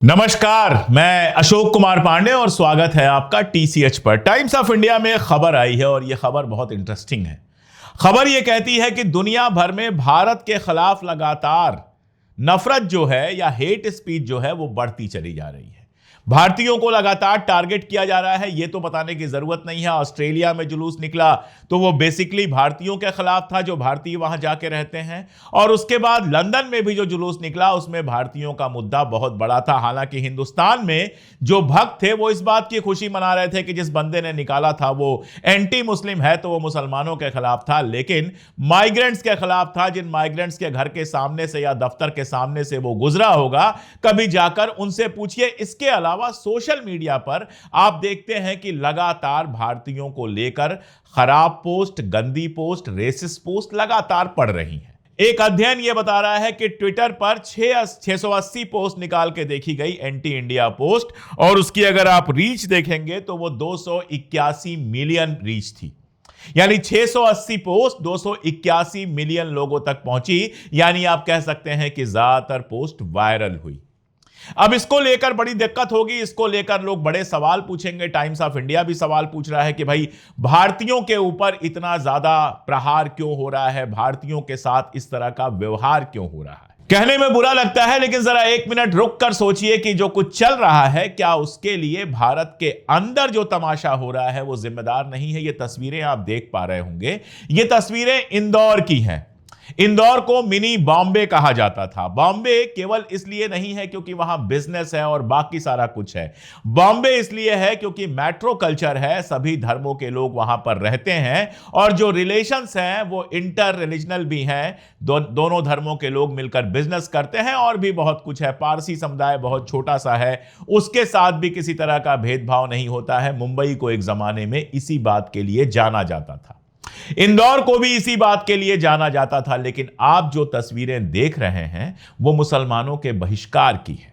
नमस्कार, मैं अशोक कुमार पांडे और स्वागत है आपका टीसीएच पर। टाइम्स ऑफ इंडिया में खबर आई है और यह खबर बहुत इंटरेस्टिंग है। खबर यह कहती है कि दुनिया भर में भारत के खिलाफ लगातार नफरत जो है या हेट स्पीच जो है वो बढ़ती चली जा रही है। भारतीयों को लगातार टारगेट किया जा रहा है, यह तो बताने की जरूरत नहीं है। ऑस्ट्रेलिया में जुलूस निकला तो वो बेसिकली भारतीयों के खिलाफ था जो भारतीय वहां जाके रहते हैं, और उसके बाद लंदन में भी जो जुलूस निकला उसमें भारतीयों का मुद्दा बहुत बड़ा था। हालांकि हिंदुस्तान में जो भक्त थे वो इस बात की खुशी मना रहे थे कि जिस बंदे ने निकाला था वो एंटी मुस्लिम है, तो वो मुसलमानों के खिलाफ था, लेकिन माइग्रेंट्स के खिलाफ था। जिन माइग्रेंट्स के घर के सामने से या दफ्तर के सामने से वो गुजरा होगा, कभी जाकर उनसे पूछिए। इसके अलावा सोशल मीडिया पर आप देखते हैं कि लगातार भारतीयों को लेकर खराब पोस्ट, गंदी पोस्ट, रेसिस्ट पोस्ट लगातार पड़ रही हैं। एक अध्ययन यह बता रहा है कि ट्विटर पर 680 पोस्ट निकाल के देखी गई, एंटी इंडिया पोस्ट, और उसकी अगर आप रीच देखेंगे तो वो 281 मिलियन रीच थी। यानी 680 पोस्ट 281 मिलियन लोगों तक पहुंची। यानी आप कह सकते हैं कि ज्यादातर पोस्ट वायरल हुई। अब इसको लेकर बड़ी दिक्कत होगी, इसको लेकर लोग बड़े सवाल पूछेंगे। टाइम्स ऑफ इंडिया भी सवाल पूछ रहा है कि भाई भारतीयों के ऊपर इतना ज्यादा प्रहार क्यों हो रहा है, भारतीयों के साथ इस तरह का व्यवहार क्यों हो रहा है। कहने में बुरा लगता है, लेकिन जरा एक मिनट रुक कर सोचिए कि जो कुछ चल रहा है, क्या उसके लिए भारत के अंदर जो तमाशा हो रहा है वो जिम्मेदार नहीं है। ये तस्वीरें आप देख पा रहे होंगे, ये तस्वीरें इंदौर की हैं। इंदौर को मिनी बॉम्बे कहा जाता था। बॉम्बे केवल इसलिए नहीं है क्योंकि वहां बिजनेस है और बाकी सारा कुछ है। बॉम्बे इसलिए है क्योंकि मेट्रो कल्चर है, सभी धर्मों के लोग वहां पर रहते हैं, और जो रिलेशंस हैं वो इंटर रिलीजनल भी हैं। दोनों धर्मों के लोग मिलकर बिजनेस करते हैं, और भी बहुत कुछ है। पारसी समुदाय बहुत छोटा सा है, उसके साथ भी किसी तरह का भेदभाव नहीं होता है। मुंबई को एक जमाने में इसी बात के लिए जाना जाता था, इंदौर को भी इसी बात के लिए जाना जाता था। लेकिन आप जो तस्वीरें देख रहे हैं वो मुसलमानों के बहिष्कार की है।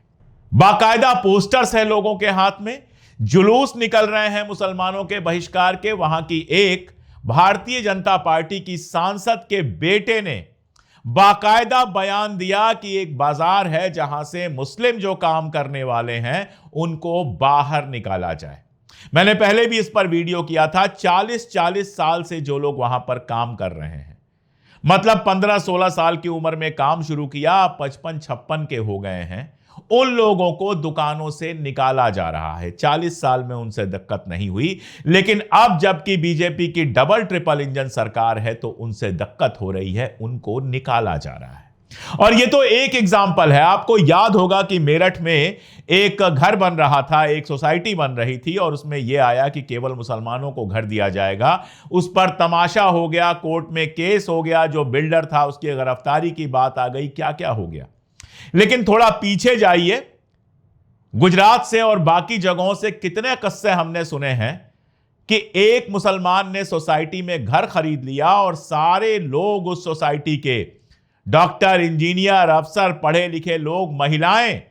बाकायदा पोस्टर्स हैं लोगों के हाथ में, जुलूस निकल रहे हैं मुसलमानों के बहिष्कार के। वहां की एक भारतीय जनता पार्टी की सांसद के बेटे ने बाकायदा बयान दिया कि एक बाजार है जहां से मुस्लिम जो काम करने वाले हैं उनको बाहर निकाला जाए। मैंने पहले भी इस पर वीडियो किया था। 40 साल से जो लोग वहां पर काम कर रहे हैं, मतलब 15-16 साल की उम्र में काम शुरू किया, 55-56 के हो गए हैं, उन लोगों को दुकानों से निकाला जा रहा है। 40 साल में उनसे दिक्कत नहीं हुई, लेकिन अब जबकि बीजेपी की डबल ट्रिपल इंजन सरकार है तो उनसे दिक्कत हो रही है, उनको निकाला जा रहा है। और ये तो एक एग्जाम्पल है। आपको याद होगा कि मेरठ में एक घर बन रहा था, एक सोसाइटी बन रही थी, और उसमें यह आया कि केवल मुसलमानों को घर दिया जाएगा। उस पर तमाशा हो गया, कोर्ट में केस हो गया, जो बिल्डर था उसकी गिरफ्तारी की बात आ गई, क्या क्या हो गया। लेकिन थोड़ा पीछे जाइए, गुजरात से और बाकी जगहों से कितने किस्से हमने सुने हैं कि एक मुसलमान ने सोसाइटी में घर खरीद लिया और सारे लोग उस सोसाइटी के डॉक्टर, इंजीनियर, अफसर, पढ़े लिखे लोग, महिलाएं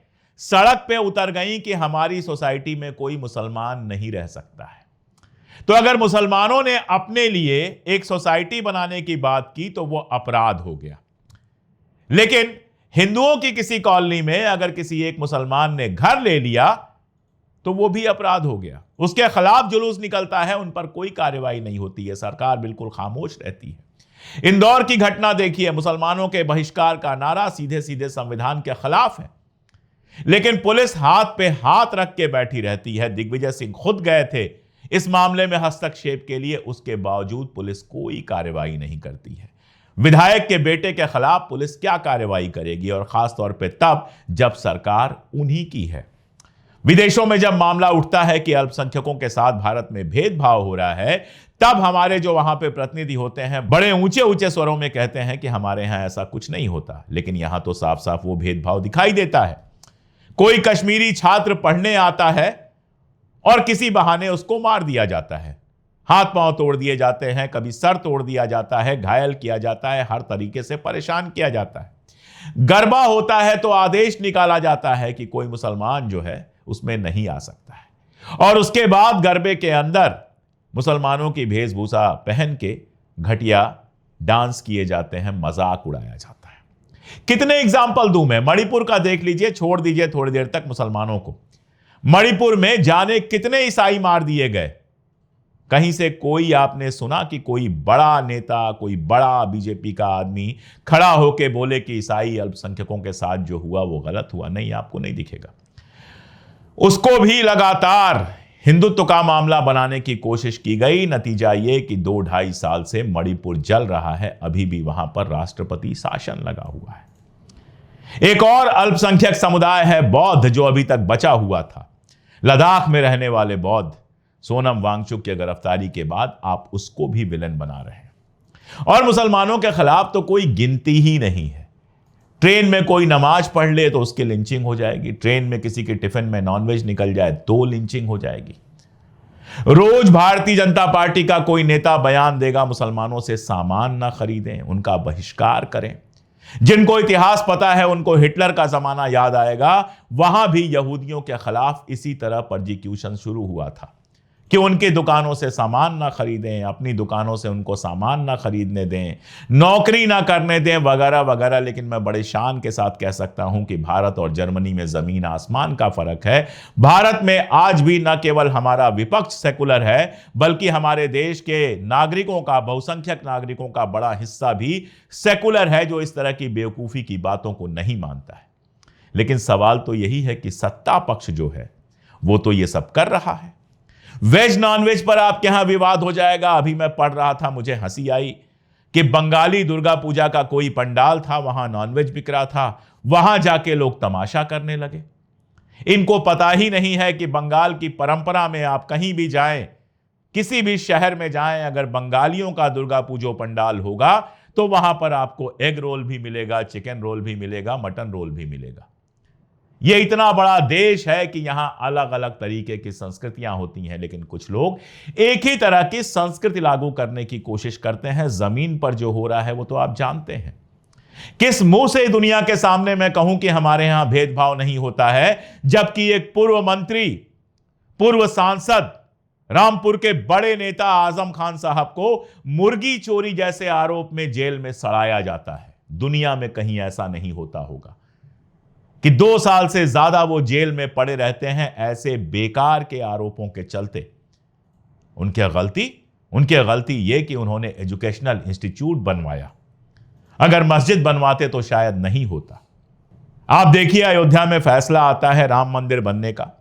सड़क पे उतर गईं कि हमारी सोसाइटी में कोई मुसलमान नहीं रह सकता है। तो अगर मुसलमानों ने अपने लिए एक सोसाइटी बनाने की बात की तो वो अपराध हो गया। लेकिन हिंदुओं की किसी कॉलोनी में अगर किसी एक मुसलमान ने घर ले लिया तो वो भी अपराध हो गया। उसके खिलाफ जुलूस निकलता है, उन पर कोई कार्रवाई नहीं होती है, सरकार बिल्कुल खामोश रहती है। इंदौर की घटना देखिए, मुसलमानों के बहिष्कार का नारा सीधे सीधे संविधान के खिलाफ है, लेकिन पुलिस हाथ पे हाथ रख के बैठी रहती है। दिग्विजय सिंह खुद गए थे इस मामले में हस्तक्षेप के लिए, उसके बावजूद पुलिस कोई कार्रवाई नहीं करती है। विधायक के बेटे के खिलाफ पुलिस क्या कार्रवाई करेगी, और खासतौर पे तब जब सरकार उन्हीं की है। विदेशों में जब मामला उठता है कि अल्पसंख्यकों के साथ भारत में भेदभाव हो रहा है, तब हमारे जो वहां पे प्रतिनिधि होते हैं बड़े ऊंचे ऊंचे स्वरों में कहते हैं कि हमारे यहां ऐसा कुछ नहीं होता। लेकिन यहां तो साफ साफ वो भेदभाव दिखाई देता है। कोई कश्मीरी छात्र पढ़ने आता है और किसी बहाने उसको मार दिया जाता है, हाथ पांव तोड़ दिए जाते हैं, कभी सर तोड़ दिया जाता है, घायल किया जाता है, हर तरीके से परेशान किया जाता है। गरबा होता है तो आदेश निकाला जाता है कि कोई मुसलमान जो है उसमें नहीं आ सकता है, और उसके बाद गरबे के अंदर मुसलमानों की वेशभूषा पहन के घटिया डांस किए जाते हैं, मजाक उड़ाया जाता है। कितने एग्जाम्पल दूं मैं? मणिपुर का देख लीजिए, छोड़ दीजिए थोड़ी देर तक मुसलमानों को। मणिपुर में जाने कितने ईसाई मार दिए गए। कहीं से कोई आपने सुना कि कोई बड़ा नेता, कोई बड़ा बीजेपी का आदमी खड़ा होकर बोले कि ईसाई अल्पसंख्यकों के साथ जो हुआ वो गलत हुआ? नहीं, आपको नहीं दिखेगा। उसको भी लगातार हिंदुत्व का मामला बनाने की कोशिश की गई। नतीजा यह कि 2-2.5 साल से मणिपुर जल रहा है, अभी भी वहां पर राष्ट्रपति शासन लगा हुआ है। एक और अल्पसंख्यक समुदाय है बौद्ध, जो अभी तक बचा हुआ था। लद्दाख में रहने वाले बौद्ध, सोनम वांगचुक की गिरफ्तारी के बाद आप उसको भी विलन बना रहे हैं। और मुसलमानों के खिलाफ तो कोई गिनती ही नहीं है। ट्रेन में कोई नमाज पढ़ ले तो उसकी लिंचिंग हो जाएगी। ट्रेन में किसी के टिफिन में नॉनवेज निकल जाए तो लिंचिंग हो जाएगी। रोज भारतीय जनता पार्टी का कोई नेता बयान देगा, मुसलमानों से सामान ना खरीदें, उनका बहिष्कार करें। जिनको इतिहास पता है उनको हिटलर का जमाना याद आएगा। वहां भी यहूदियों के खिलाफ इसी तरह परसिक्यूशन शुरू हुआ था कि उनकी दुकानों से सामान ना खरीदें, अपनी दुकानों से उनको सामान ना खरीदने दें, नौकरी ना करने दें, वगैरह वगैरह। लेकिन मैं बड़े शान के साथ कह सकता हूं कि भारत और जर्मनी में जमीन आसमान का फर्क है। भारत में आज भी न केवल हमारा विपक्ष सेकुलर है, बल्कि हमारे देश के नागरिकों का, बहुसंख्यक नागरिकों का बड़ा हिस्सा भी सेकुलर है, जो इस तरह की बेवकूफ़ी की बातों को नहीं मानता है। लेकिन सवाल तो यही है कि सत्ता पक्ष जो है वो तो ये सब कर रहा है। वेज नॉनवेज पर आपके यहां विवाद हो जाएगा। अभी मैं पढ़ रहा था, मुझे हंसी आई कि बंगाली दुर्गा पूजा का कोई पंडाल था, वहां नॉनवेज बिक रहा था, वहां जाके लोग तमाशा करने लगे। इनको पता ही नहीं है कि बंगाल की परंपरा में आप कहीं भी जाएं, किसी भी शहर में जाएं, अगर बंगालियों का दुर्गा पूजो पंडाल होगा तो वहां पर आपको एग रोल भी मिलेगा, चिकन रोल भी मिलेगा, मटन रोल भी मिलेगा। यह इतना बड़ा देश है कि यहां अलग अलग तरीके की संस्कृतियां होती हैं, लेकिन कुछ लोग एक ही तरह की संस्कृति लागू करने की कोशिश करते हैं। जमीन पर जो हो रहा है वो तो आप जानते हैं। किस मुंह से दुनिया के सामने मैं कहूं कि हमारे यहां भेदभाव नहीं होता है, जबकि एक पूर्व मंत्री, पूर्व सांसद, रामपुर के बड़े नेता आजम खान साहब को मुर्गी चोरी जैसे आरोप में जेल में सड़ाया जाता है। दुनिया में कहीं ऐसा नहीं होता होगा कि 2 साल से ज्यादा वो जेल में पड़े रहते हैं ऐसे बेकार के आरोपों के चलते। उनकी गलती यह कि उन्होंने एजुकेशनल इंस्टीट्यूट बनवाया। अगर मस्जिद बनवाते तो शायद नहीं होता। आप देखिए, अयोध्या में फैसला आता है राम मंदिर बनने का।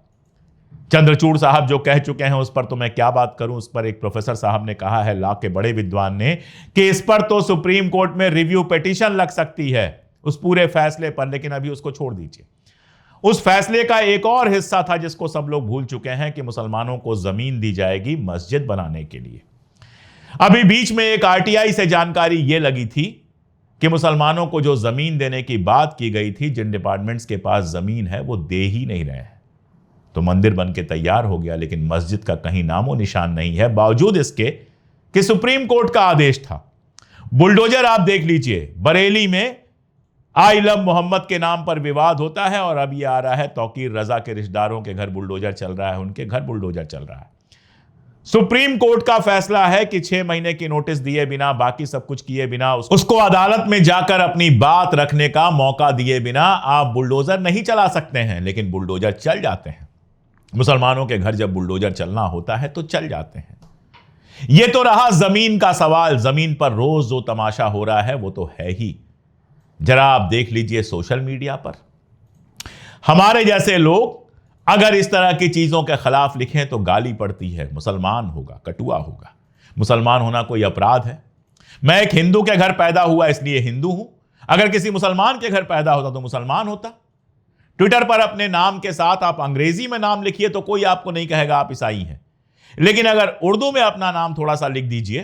चंद्रचूड़ साहब जो कह चुके हैं उस पर तो मैं क्या बात करूं। उस पर एक प्रोफेसर साहब ने कहा है, ला के बड़े विद्वान ने, कि इस पर तो सुप्रीम कोर्ट में रिव्यू पिटीशन लग सकती है उस पूरे फैसले पर। लेकिन अभी उसको छोड़ दीजिए। उस फैसले का एक और हिस्सा था जिसको सब लोग भूल चुके हैं, कि मुसलमानों को जमीन दी जाएगी मस्जिद बनाने के लिए। अभी बीच में एक आरटीआई से जानकारी यह लगी थी कि मुसलमानों को जो जमीन देने की बात की गई थी, जिन डिपार्टमेंट्स के पास जमीन है वो दे ही नहीं रहे हैं। तो मंदिर बन के तैयार हो गया, लेकिन मस्जिद का कहीं नामो निशान नहीं है, बावजूद इसके कि सुप्रीम कोर्ट का आदेश था। बुलडोजर आप देख लीजिए, बरेली में आई लव मोहम्मद के नाम पर विवाद होता है, और अब ये आ रहा है तौकीर रजा के रिश्तेदारों के घर बुलडोजर चल रहा है, उनके घर बुलडोजर चल रहा है। सुप्रीम कोर्ट का फैसला है कि 6 महीने की नोटिस दिए बिना, बाकी सब कुछ किए बिना, उसको अदालत में जाकर अपनी बात रखने का मौका दिए बिना आप बुलडोजर नहीं चला सकते हैं। लेकिन बुलडोजर चल जाते हैं। मुसलमानों के घर जब बुलडोजर चलना होता है तो चल जाते हैं। यह तो रहा जमीन का सवाल। जमीन पर रोज जो तमाशा हो रहा है वो तो है ही। जरा आप देख लीजिए सोशल मीडिया पर, हमारे जैसे लोग अगर इस तरह की चीजों के खिलाफ लिखें तो गाली पड़ती है, मुसलमान होगा, कटुआ होगा। मुसलमान होना कोई अपराध है? मैं एक हिंदू के घर पैदा हुआ इसलिए हिंदू हूं। अगर किसी मुसलमान के घर पैदा होता तो मुसलमान होता। ट्विटर पर अपने नाम के साथ आप अंग्रेजी में नाम लिखिए तो कोई आपको नहीं कहेगा आप ईसाई हैं। लेकिन अगर उर्दू में अपना नाम थोड़ा सा लिख दीजिए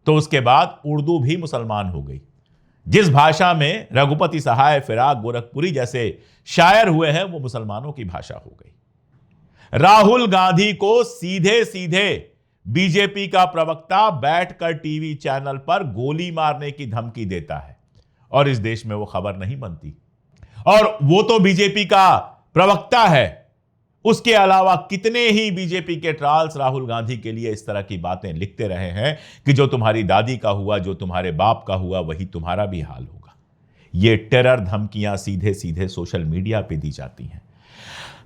तो उसके बाद उर्दू भी मुसलमान हो गई। जिस भाषा में रघुपति सहाय, फिराक, गोरखपुरी जैसे शायर हुए हैं वो मुसलमानों की भाषा हो गई। राहुल गांधी को सीधे सीधे बीजेपी का प्रवक्ता बैठकर टीवी चैनल पर गोली मारने की धमकी देता है और इस देश में वो खबर नहीं बनती। और वो तो बीजेपी का प्रवक्ता है, उसके अलावा कितने ही बीजेपी के ट्राल्स राहुल गांधी के लिए इस तरह की बातें लिखते रहे हैं कि जो तुम्हारी दादी का हुआ, जो तुम्हारे बाप का हुआ, वही तुम्हारा भी हाल होगा। ये टेरर धमकियां सीधे सीधे सोशल मीडिया पे दी जाती हैं।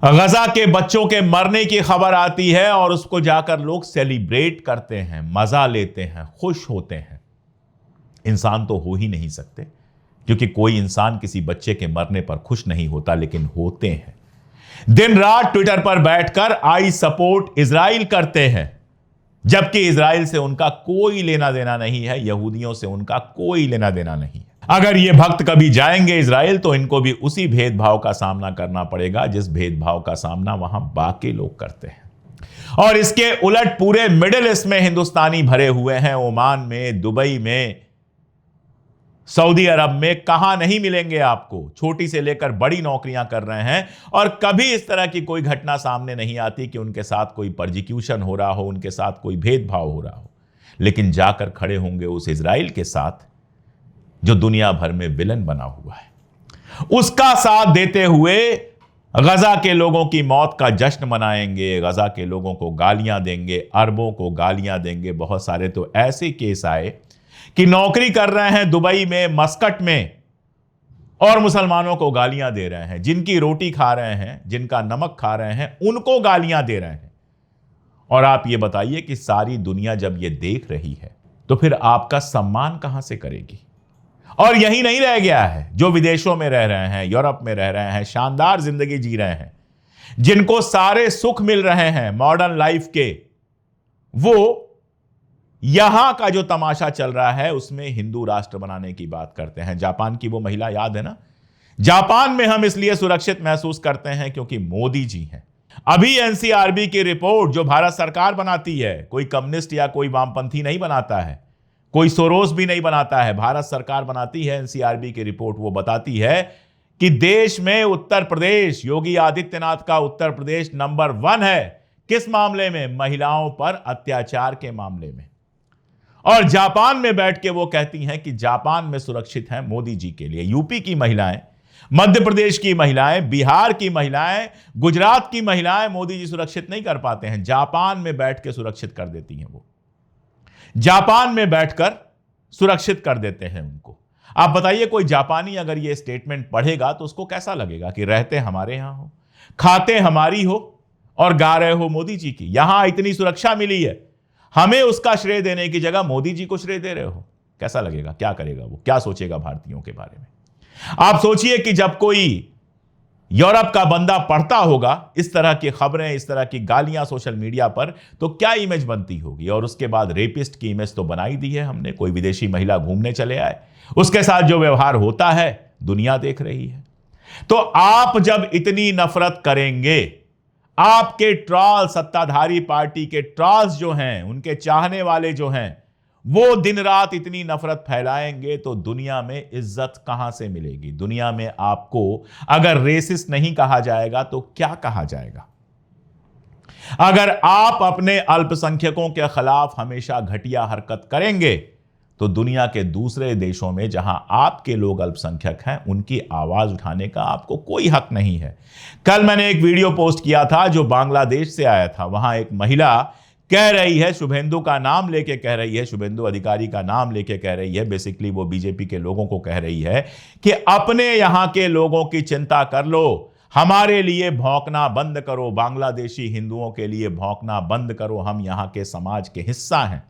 गजा के बच्चों के मरने की खबर आती है और उसको जाकर लोग सेलिब्रेट करते हैं, मजा लेते हैं, खुश होते हैं। इंसान तो हो ही नहीं सकते, क्योंकि कोई इंसान किसी बच्चे के मरने पर खुश नहीं होता, लेकिन होते हैं। दिन रात ट्विटर पर बैठकर आई सपोर्ट इजराइल करते हैं, जबकि इजराइल से उनका कोई लेना देना नहीं है, यहूदियों से उनका कोई लेना देना नहीं है। अगर ये भक्त कभी जाएंगे इजराइल तो इनको भी उसी भेदभाव का सामना करना पड़ेगा जिस भेदभाव का सामना वहां बाकी लोग करते हैं। और इसके उलट पूरे मिडिल ईस्ट में हिंदुस्तानी भरे हुए हैं। ओमान में, दुबई में, सऊदी अरब में, कहां नहीं मिलेंगे आपको। छोटी से लेकर बड़ी नौकरियां कर रहे हैं और कभी इस तरह की कोई घटना सामने नहीं आती कि उनके साथ कोई परजिक्यूशन हो रहा हो, उनके साथ कोई भेदभाव हो रहा हो। लेकिन जाकर खड़े होंगे उस इजराइल के साथ जो दुनिया भर में विलन बना हुआ है, उसका साथ देते हुए गजा के लोगों की मौत का जश्न मनाएंगे, गजा के लोगों को गालियां देंगे, अरबों को गालियां देंगे। बहुत सारे तो ऐसे केस आए कि नौकरी कर रहे हैं दुबई में, मस्कट में, और मुसलमानों को गालियां दे रहे हैं। जिनकी रोटी खा रहे हैं, जिनका नमक खा रहे हैं, उनको गालियां दे रहे हैं। और आप ये बताइए कि सारी दुनिया जब ये देख रही है तो फिर आपका सम्मान कहां से करेगी। और यही नहीं रह गया है, जो विदेशों में रह रहे हैं, यूरोप में रह रहे हैं, शानदार जिंदगी जी रहे हैं, जिनको सारे सुख मिल रहे हैं मॉडर्न लाइफ के, वो यहां का जो तमाशा चल रहा है उसमें हिंदू राष्ट्र बनाने की बात करते हैं। जापान की वो महिला याद है ना, जापान में हम इसलिए सुरक्षित महसूस करते हैं क्योंकि मोदी जी हैं। अभी एनसीआरबी की रिपोर्ट जो भारत सरकार बनाती है, कोई कम्युनिस्ट या कोई वामपंथी नहीं बनाता है, कोई सोरोस भी नहीं बनाता है, भारत सरकार बनाती है एनसीआरबी की रिपोर्ट। वो बताती है कि देश में उत्तर प्रदेश, योगी आदित्यनाथ का उत्तर प्रदेश नंबर 1 है। किस मामले में? महिलाओं पर अत्याचार के मामले में। और जापान में बैठ के वो कहती हैं कि जापान में सुरक्षित है मोदी जी के लिए। यूपी की महिलाएं, मध्य प्रदेश की महिलाएं, बिहार की महिलाएं, गुजरात की महिलाएं मोदी जी सुरक्षित नहीं कर पाते हैं, जापान में बैठ के सुरक्षित कर देती हैं। वो जापान में बैठकर सुरक्षित कर देते हैं उनको। आप बताइए, कोई जापानी अगर ये स्टेटमेंट पढ़ेगा तो उसको कैसा लगेगा कि रहते हमारे यहां हो, खाते हमारी हो और गा रहे हो मोदी जी की। यहां इतनी सुरक्षा मिली है, हमें उसका श्रेय देने की जगह मोदी जी को श्रेय दे रहे हो। कैसा लगेगा? क्या करेगा वो? क्या सोचेगा भारतीयों के बारे में? आप सोचिए कि जब कोई यूरोप का बंदा पढ़ता होगा इस तरह की खबरें, इस तरह की गालियां सोशल मीडिया पर, तो क्या इमेज बनती होगी। और उसके बाद रेपिस्ट की इमेज तो बनाई दी है हमने। कोई विदेशी महिला घूमने चले आए, उसके साथ जो व्यवहार होता है दुनिया देख रही है। तो आप जब इतनी नफरत करेंगे, आपके ट्रॉल, सत्ताधारी पार्टी के ट्रॉल्स जो हैं, उनके चाहने वाले जो हैं, वो दिन रात इतनी नफरत फैलाएंगे तो दुनिया में इज्जत कहां से मिलेगी। दुनिया में आपको अगर रेसिस्ट नहीं कहा जाएगा तो क्या कहा जाएगा। अगर आप अपने अल्पसंख्यकों के खिलाफ हमेशा घटिया हरकत करेंगे तो दुनिया के दूसरे देशों में जहां आपके लोग अल्पसंख्यक हैं, उनकी आवाज उठाने का आपको कोई हक नहीं है। कल मैंने एक वीडियो पोस्ट किया था जो बांग्लादेश से आया था। वहां एक महिला कह रही है, शुभेंदु का नाम लेके कह रही है, शुभेंदु अधिकारी का नाम लेके कह रही है, बेसिकली वो बीजेपी के लोगों को कह रही है कि अपने यहां के लोगों की चिंता कर लो, हमारे लिए भौंकना बंद करो, बांग्लादेशी हिंदुओं के लिए भौंकना बंद करो, हम यहां के समाज के हिस्सा हैं।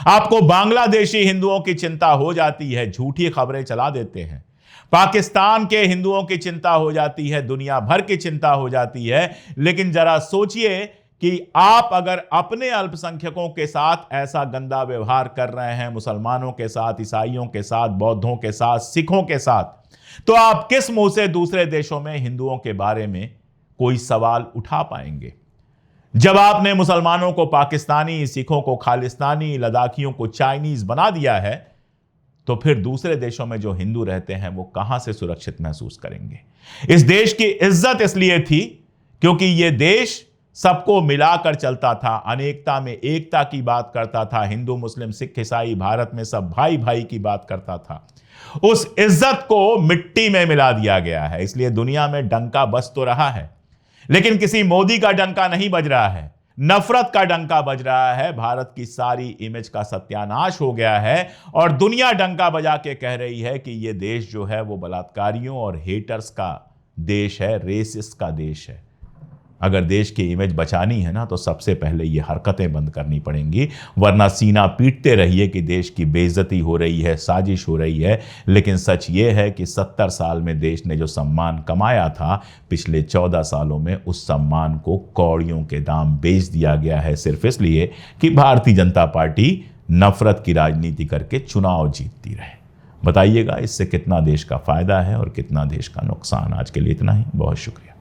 आपको बांग्लादेशी हिंदुओं की चिंता हो जाती है, झूठी खबरें चला देते हैं। पाकिस्तान के हिंदुओं की चिंता हो जाती है, दुनिया भर की चिंता हो जाती है। लेकिन जरा सोचिए कि आप अगर अपने अल्पसंख्यकों के साथ ऐसा गंदा व्यवहार कर रहे हैं, मुसलमानों के साथ, ईसाइयों के साथ, बौद्धों के साथ, सिखों के साथ, तो आप किस मुंह से दूसरे देशों में हिंदुओं के बारे में कोई सवाल उठा पाएंगे। जब आपने मुसलमानों को पाकिस्तानी, सिखों को खालिस्तानी, लद्दाखियों को चाइनीज बना दिया है, तो फिर दूसरे देशों में जो हिंदू रहते हैं वो कहां से सुरक्षित महसूस करेंगे। इस देश की इज्जत इसलिए थी क्योंकि यह देश सबको मिलाकर चलता था, अनेकता में एकता की बात करता था, हिंदू, मुस्लिम, सिख, ईसाई भारत में सब भाई भाई की बात करता था। उस इज्जत को मिट्टी में मिला दिया गया है। इसलिए दुनिया में डंका बज तो रहा है, लेकिन किसी मोदी का डंका नहीं बज रहा है, नफरत का डंका बज रहा है, भारत की सारी इमेज का सत्यानाश हो गया है और दुनिया डंका बजा के कह रही है कि यह देश जो है वो बलात्कारियों और हेटर्स का देश है, रेसिस्ट का देश है। अगर देश की इमेज बचानी है ना तो सबसे पहले ये हरकतें बंद करनी पड़ेंगी, वरना सीना पीटते रहिए कि देश की बेइज्जती हो रही है, साजिश हो रही है। लेकिन सच ये है कि 70 साल में देश ने जो सम्मान कमाया था, पिछले 14 सालों में उस सम्मान को कौड़ियों के दाम बेच दिया गया है, सिर्फ इसलिए कि भारतीय जनता पार्टी नफरत की राजनीति करके चुनाव जीतती रहे। बताइएगा इससे कितना देश का फायदा है और कितना देश का नुकसान। आज के लिए इतना ही, बहुत शुक्रिया।